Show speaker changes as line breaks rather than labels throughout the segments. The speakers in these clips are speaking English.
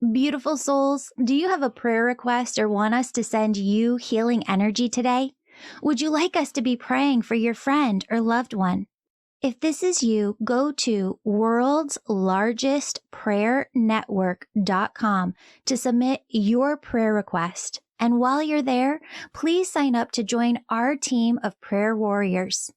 Beautiful souls, do you have a prayer request or want us to send you healing energy today? Would you like us to be praying for your friend or loved one? If this is you, go to worldslargestprayernetwork.com to submit your prayer request. And while you're there, please sign up to join our team of prayer warriors.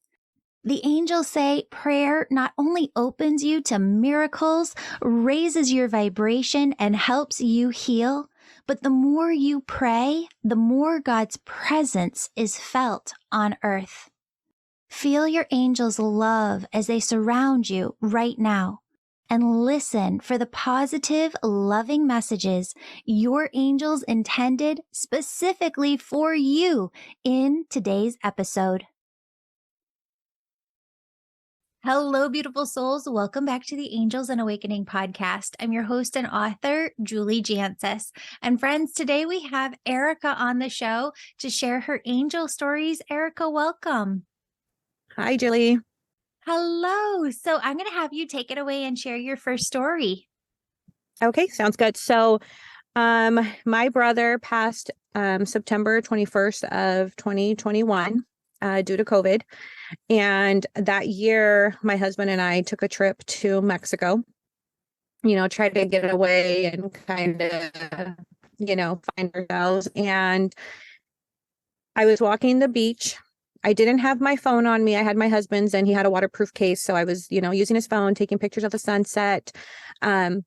The angels say prayer not only opens you to miracles, raises your vibration, and helps you heal, but the more you pray, the more God's presence is felt on earth. Feel your angels' love as they surround you right now, and listen for the positive, loving messages your angels intended specifically for you in today's episode. Hello, beautiful souls. Welcome back to the Angels and Awakening podcast. I'm your host and author, Julie Jancius. And friends, today we have Erica on the show to share her angel stories. Erica, welcome.
Hi, Julie.
Hello. So I'm going to have you take it away and share your first story.
Okay, sounds good. So, my brother passed September 21st of 2021 due to COVID. And that year, my husband and I took a trip to Mexico, tried to get away and kind of, find ourselves. And I was walking the beach. I didn't have my phone on me. I had my husband's and he had a waterproof case. So I was, using his phone, taking pictures of the sunset. I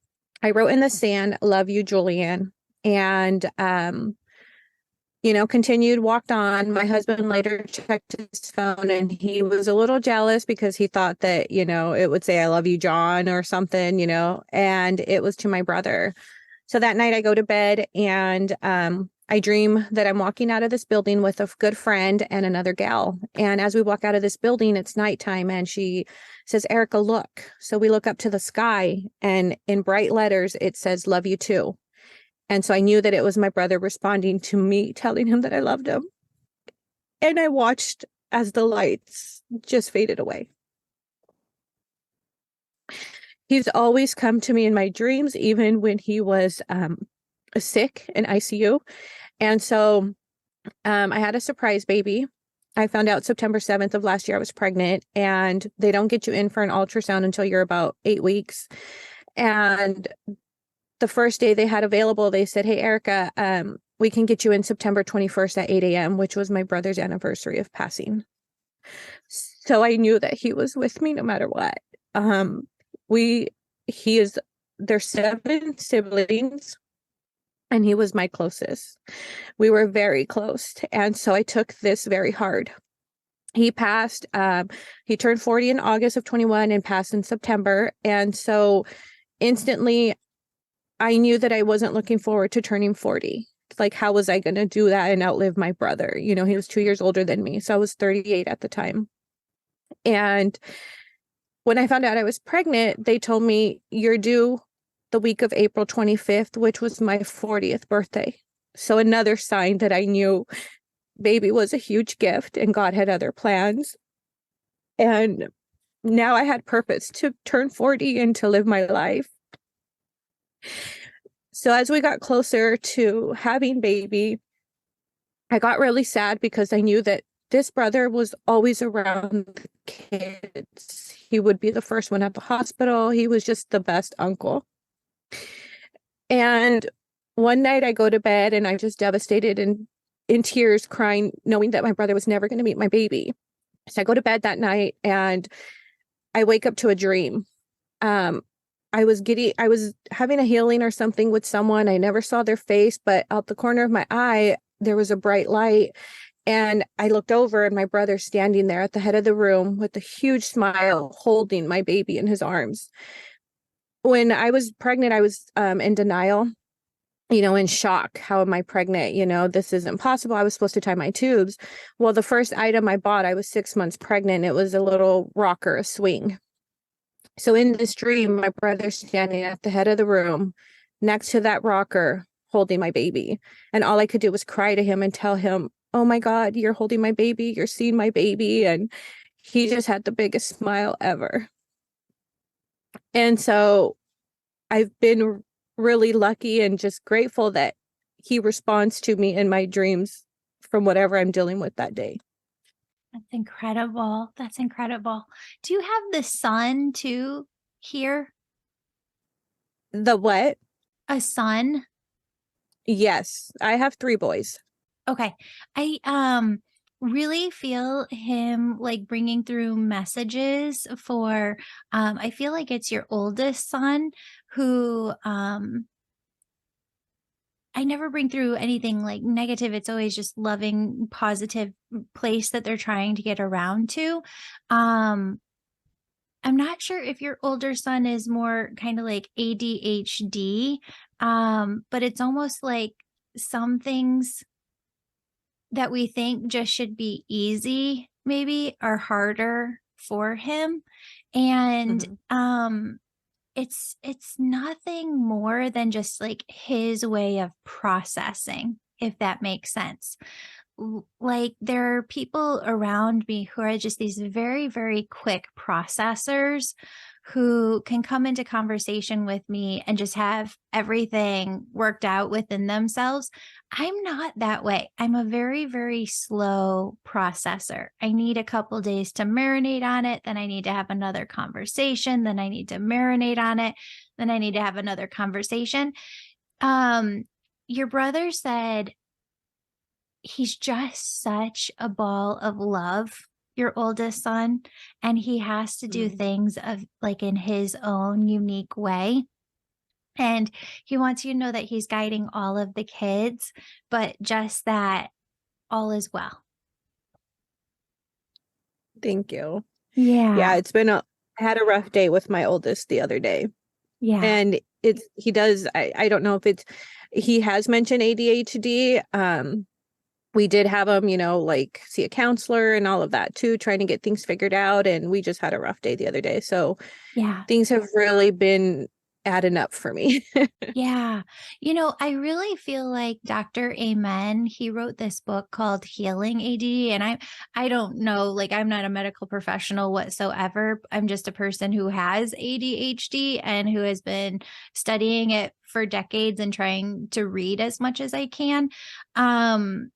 wrote in the sand, "Love you, Julianne." And, continued, walked on. My husband later checked his phone and he was a little jealous because he thought that, it would say, "I love you, John," or something, and it was to my brother. So that night I go to bed and I dream that I'm walking out of this building with a good friend and another gal. And as we walk out of this building, it's nighttime and she says, "Erica, look." So we look up to the sky and in bright letters, it says, "Love you too." And so I knew that it was my brother responding to me, telling him that I loved him. And I watched as the lights just faded away. He's always come to me in my dreams, even when he was sick in ICU. And so I had a surprise baby. I found out September 7th of last year I was pregnant, and they don't get you in for an ultrasound until you're about 8 weeks. And the first day they had available, they said, "Hey, Erica, we can get you in September 21st at 8 a.m., which was my brother's anniversary of passing. So I knew that he was with me no matter what. There's 7 siblings, and he was my closest. We were very close. And so I took this very hard. He passed, he turned 40 in August of 21 and passed in September. And so instantly I knew that I wasn't looking forward to turning 40. Like, how was I going to do that and outlive my brother? He was 2 years older than me. So I was 38 at the time. And when I found out I was pregnant, they told me, "You're due the week of April 25th, which was my 40th birthday." So another sign that I knew baby was a huge gift and God had other plans. And now I had purpose to turn 40 and to live my life. So as we got closer to having baby, I got really sad because I knew that this brother was always around the kids. He would be the first one at the hospital. He was just the best uncle. And one night I go to bed and I'm just devastated and in tears, crying, knowing that my brother was never going to meet my baby. So I go to bed that night and I wake up to a dream. I was having a healing or something with someone. I never saw their face, but out the corner of my eye, there was a bright light. And I looked over and my brother standing there at the head of the room with a huge smile, holding my baby in his arms. When I was pregnant, I was in denial, in shock. How am I pregnant? This isn't possible. I was supposed to tie my tubes. Well, the first item I bought, I was 6 months pregnant. It was a little rocker, a swing. So in this dream, my brother's standing at the head of the room next to that rocker, holding my baby. And all I could do was cry to him and tell him, "Oh my God, you're holding my baby. You're seeing my baby." And he just had the biggest smile ever. And so I've been really lucky and just grateful that he responds to me in my dreams from whatever I'm dealing with that day.
That's incredible. That's incredible. Do you have the son too here?
The what?
A son?
Yes, I have 3 boys.
Okay. I really feel him like bringing through messages for I feel like it's your oldest son who I never bring through anything like negative. It's always just loving, positive place that they're trying to get around to. Um I'm not sure if your older son is more kind of like ADHD, but it's almost like some things that we think just should be easy maybe are harder for him. And
Mhm.
it's nothing more than just like his way of processing, if that makes sense. Like there are people around me who are just these very, very quick processors who can come into conversation with me and just have everything worked out within themselves. I'm not that way. I'm a very, very slow processor. I need a couple days to marinate on it. Then I need to have another conversation. Then I need to marinate on it. Then I need to have another conversation. Um, your brother said he's just such a ball of love, your oldest son, and he has to do
Mhm.
things of like in his own unique way. And he wants you to know that he's guiding all of the kids, but just that all is well.
Thank you.
Yeah.
Yeah, it's been a I had a rough day with my oldest the other day.
Yeah.
And he does, I don't know if it's, he has mentioned ADHD. We did have him, like see a counselor and all of that too, trying to get things figured out. And we just had a rough day the other day. So
Yeah.
things have really been adding up for me.
Yeah. I really feel like Dr. Amen, he wrote this book called Healing ADD. And I don't know, like I'm not a medical professional whatsoever. I'm just a person who has ADHD and who has been studying it for decades and trying to read as much as I can. Um,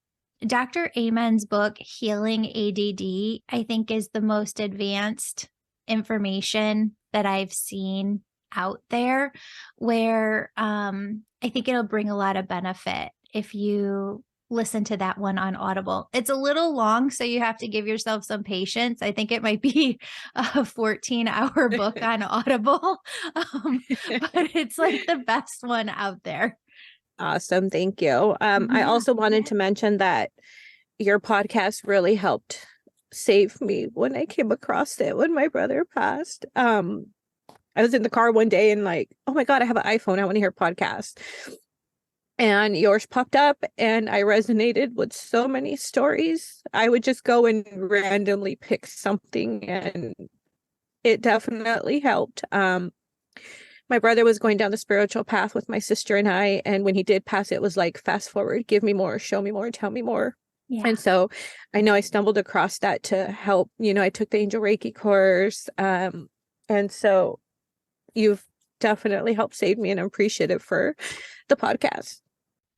Dr. Amen's book, Healing ADD, I think is the most advanced information that I've seen out there where I think it'll bring a lot of benefit if you listen to that one on Audible. It's a little long, so you have to give yourself some patience. I think it might be a 14-hour book on Audible, but it's like the best one out there.
Awesome. Thank you. I
Yeah.
also wanted to mention that your podcast really helped save me when I came across it when my brother passed. I was in the car one day and like, oh my God, I have an iPhone. I want to hear podcasts. And yours popped up and I resonated with so many stories. I would just go and randomly pick something and it definitely helped. My brother was going down the spiritual path with my sister and I, and when he did pass, it was like fast forward, give me more, show me more, tell me more.
Yeah.
And so I know I stumbled across that to help. I took the Angel Reiki course. And so you've definitely helped save me and I'm appreciative for the podcast.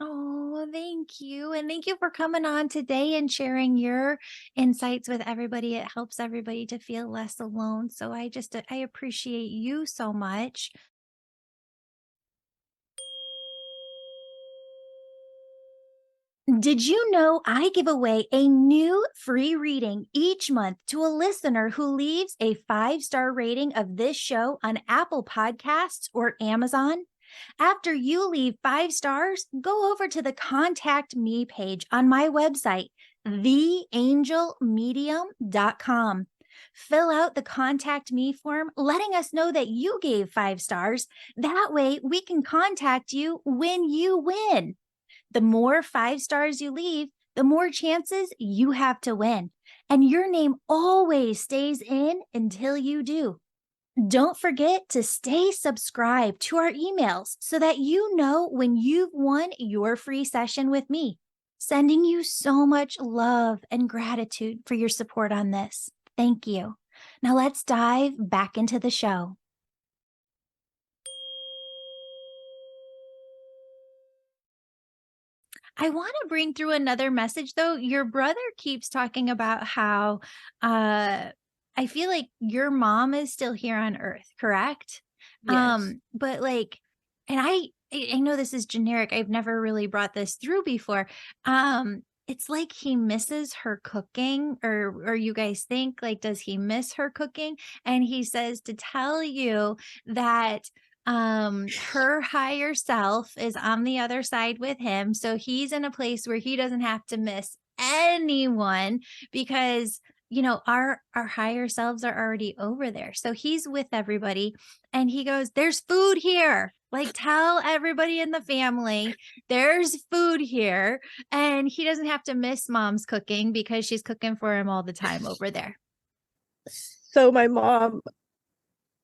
Oh, thank you. And thank you for coming on today and sharing your insights with everybody. It helps everybody to feel less alone. So I appreciate you so much. Did you know I give away a new free reading each month to a listener who leaves a 5-star rating of this show on Apple Podcasts or Amazon? After you leave 5 stars, go over to the Contact Me page on my website, theangelmedium.com. Fill out the Contact Me form, letting us know that you gave 5 stars. That way, we can contact you when you win. The more 5 stars you leave, the more chances you have to win. And your name always stays in until you do. Don't forget to stay subscribed to our emails so that you know when you've won your free session with me. Sending you so much love and gratitude for your support on this. Thank you. Now let's dive back into the show. I want to bring through another message though. Your brother keeps talking about how I feel like your mom is still here on earth, correct?
Yes.
But like, and I know this is generic. I've never really brought this through before. It's like he misses her cooking, or you guys think like, does he miss her cooking? And he says to tell you that her higher self is on the other side with him, so he's in a place where he doesn't have to miss anyone, because our higher selves are already over there, so he's with everybody. And he goes, there's food here, like, tell everybody in the family there's food here. And he doesn't have to miss mom's cooking because she's cooking for him all the time over there.
So my mom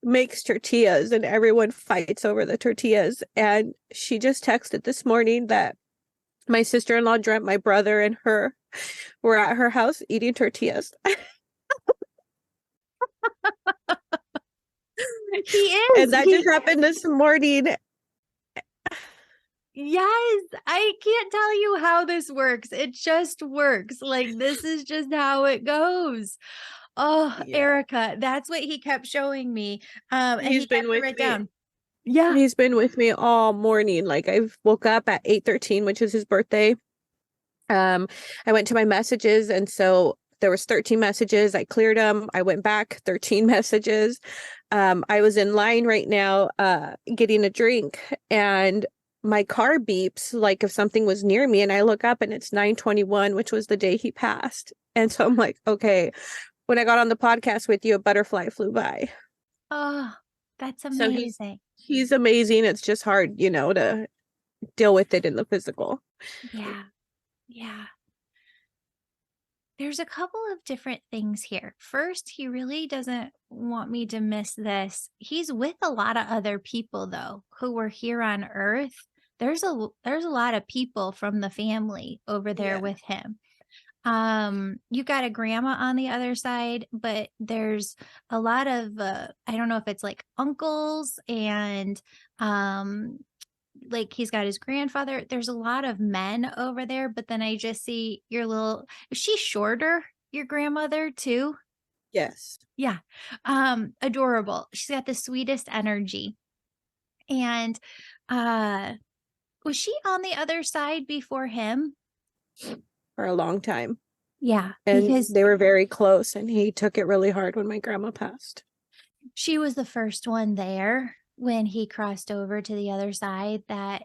makes tortillas and everyone fights over the tortillas. And she just texted this morning that my sister-in-law dreamt my brother and her were at her house eating tortillas.
He is.
And that just happened this morning.
Yes, I can't tell you how this works. It just works. Like, this is just how it goes. Oh,
Yeah.
Erica, that's what he kept showing me. And
He's
he
been
kept it
with
right
me.
down. Yeah.
He's been with me all morning. Like I woke up at 8:13, which is his birthday. I went to my messages, and so there was 13 messages. I cleared them. I went back 13 messages. I was in line right now, getting a drink, and my car beeps like if something was near me, and I look up and it's 9:21, which was the day he passed. And so I'm like, okay, when I got on the podcast with you, a butterfly flew by.
Oh, that's
So
amazing.
he's amazing. It's just hard, to deal with it in the physical.
Yeah. Yeah. There's a couple of different things here. First, he really doesn't want me to miss this. He's with a lot of other people though, who were here on earth. There's a lot of people from the family over there
Yeah.
with him. You got a grandma on the other side, but there's a lot of I don't know if it's like uncles, and um like he's got his grandfather. There's a lot of men over there, but then I just see your little, is she shorter, your grandmother too?
Yes.
Yeah. Adorable. She's got the sweetest energy. And uh was she on the other side before him?
For a long time.
Yeah,
And
because
they were very close, and he took it really hard when my grandma passed.
she was the first one there when he crossed over to the other side, that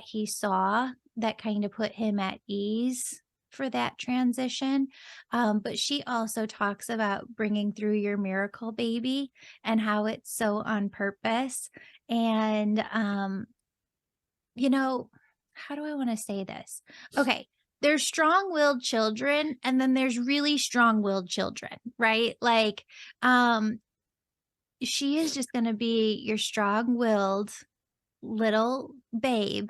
he saw, that kind of put him at ease for that transition. But she also talks about bringing through your miracle baby and how it's so on purpose. And, how do I want to say this? Okay. There's strong-willed children, and then there's really strong-willed children, right? Like, she is just going to be your strong-willed little babe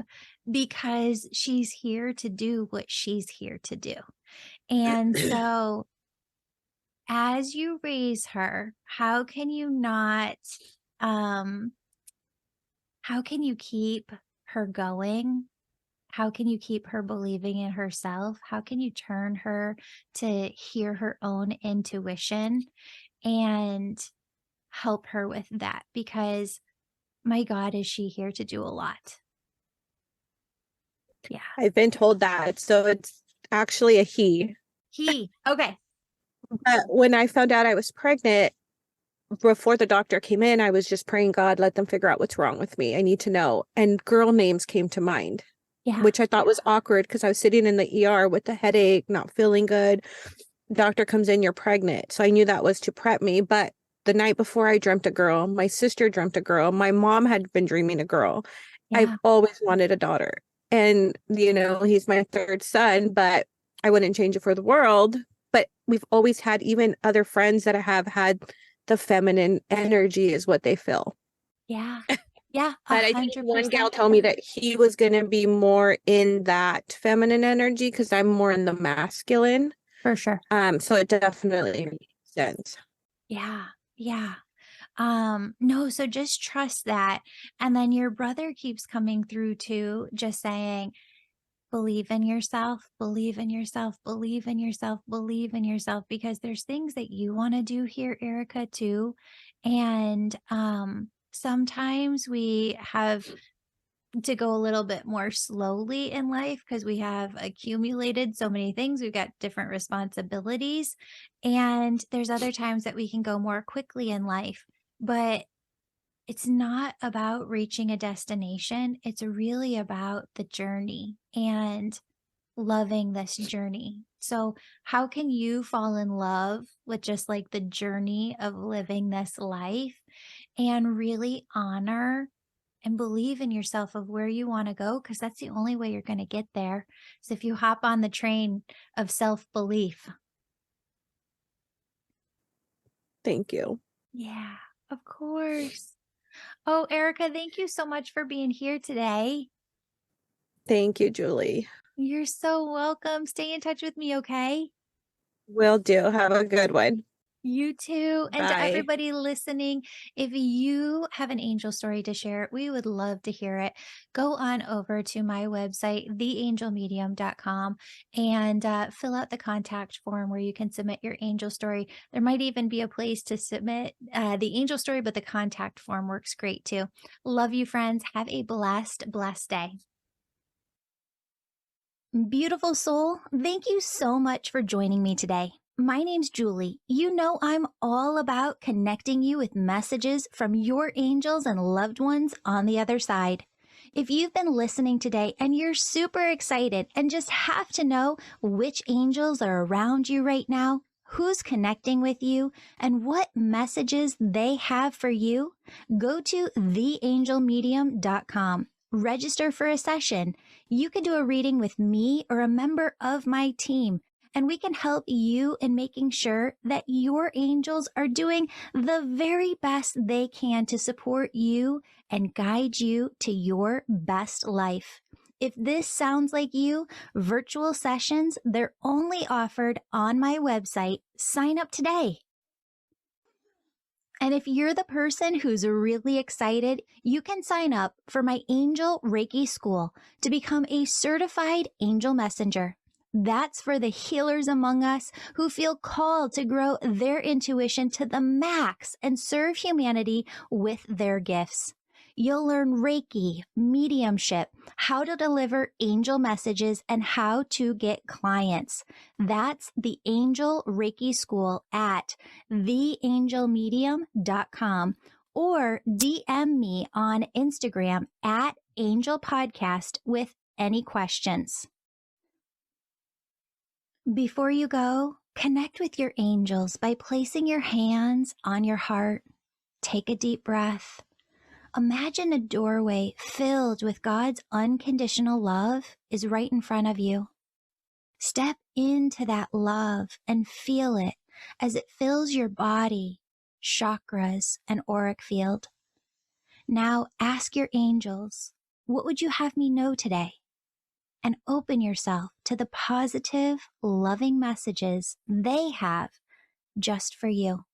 because she's here to do what she's here to do. And so as you raise her, how can you not how can you keep her going? How can you keep her believing in herself? How can you turn her to hear her own intuition and help her with that? Because my God, is she here to do a lot? Yeah.
I've been told that. So it's actually a he.
Okay.
But when I found out I was pregnant, before the doctor came in, I was just praying, God, let them figure out what's wrong with me. I need to know. And girl names came to mind,
Yeah.
which I thought was awkward because I was sitting in the ER with a headache, not feeling good. Doctor comes in, you're pregnant. So I knew that was to prep me. But the night before, I dreamt a girl. My sister dreamt a girl. My mom had been dreaming a girl. I've
Yeah.
always wanted a daughter. And, he's my third son, but I wouldn't change it for the world. But we've always had, even other friends that have had, the feminine energy is what they feel.
Yeah. Yeah.
But I think one gal
100%.
told me that he was going to be more in that feminine energy because I'm more in the masculine.
For sure.
So it definitely makes sense.
Yeah. Yeah. No, so just trust that. And then your brother keeps coming through too, just saying, believe in yourself, believe in yourself, believe in yourself, believe in yourself, because there's things that you want to do here, Erica, too. And sometimes we have to go a little bit more slowly in life because we have accumulated so many things. We've got different responsibilities. And there's other times that we can go more quickly in life. But it's not about reaching a destination. It's really about the journey and loving this journey. So, how can you fall in love with just like the journey of living this life and really honor and believe in yourself of where you want to go? Because that's the only way you're going to get there. So, if you hop on the train of self belief.
Thank you.
Yeah, of course. Oh, Erica, thank you so much for being here today.
Thank you, Julie.
You're so welcome. Stay in touch with me, okay?
Will do. Have a good one.
You too. And to
Bye.
everybody listening, if you have an angel story to share, we would love to hear it. Go on over to my website, theangelmedium.com, and fill out the contact form where you can submit your angel story. There might even be a place to submit the angel story, but the contact form works great too. Love you, friends. Have a blessed, blessed day. Beautiful soul, thank you so much for joining me today. My name's Julie. You know I'm all about connecting you with messages from your angels and loved ones on the other side. If you've been listening today and you're super excited and just have to know which angels are around you right now, who's connecting with you, and what messages they have for you, go to theangelmedium.com. Register for a session. You can do a reading with me or a member of my team, and we can help you in making sure that your angels are doing the very best they can to support you and guide you to your best life. If this sounds like you, virtual sessions, they're only offered on my website. Sign up today. And if you're the person who's really excited, you can sign up for my Angel Reiki School to become a certified angel messenger. That's for the healers among us who feel called to grow their intuition to the max and serve humanity with their gifts. You'll learn Reiki, mediumship, how to deliver angel messages, and how to get clients. That's the Angel Reiki School at theangelmedium.com or DM me on Instagram at Angel Podcast with any questions. Before you go, connect with your angels by placing your hands on your heart. Take a deep breath. Imagine a doorway filled with God's unconditional love is right in front of you. Step into that love and feel it as it fills your body, chakras, and auric field. Now ask your angels, what would you have me know today? And open yourself to the positive, loving messages they have just for you.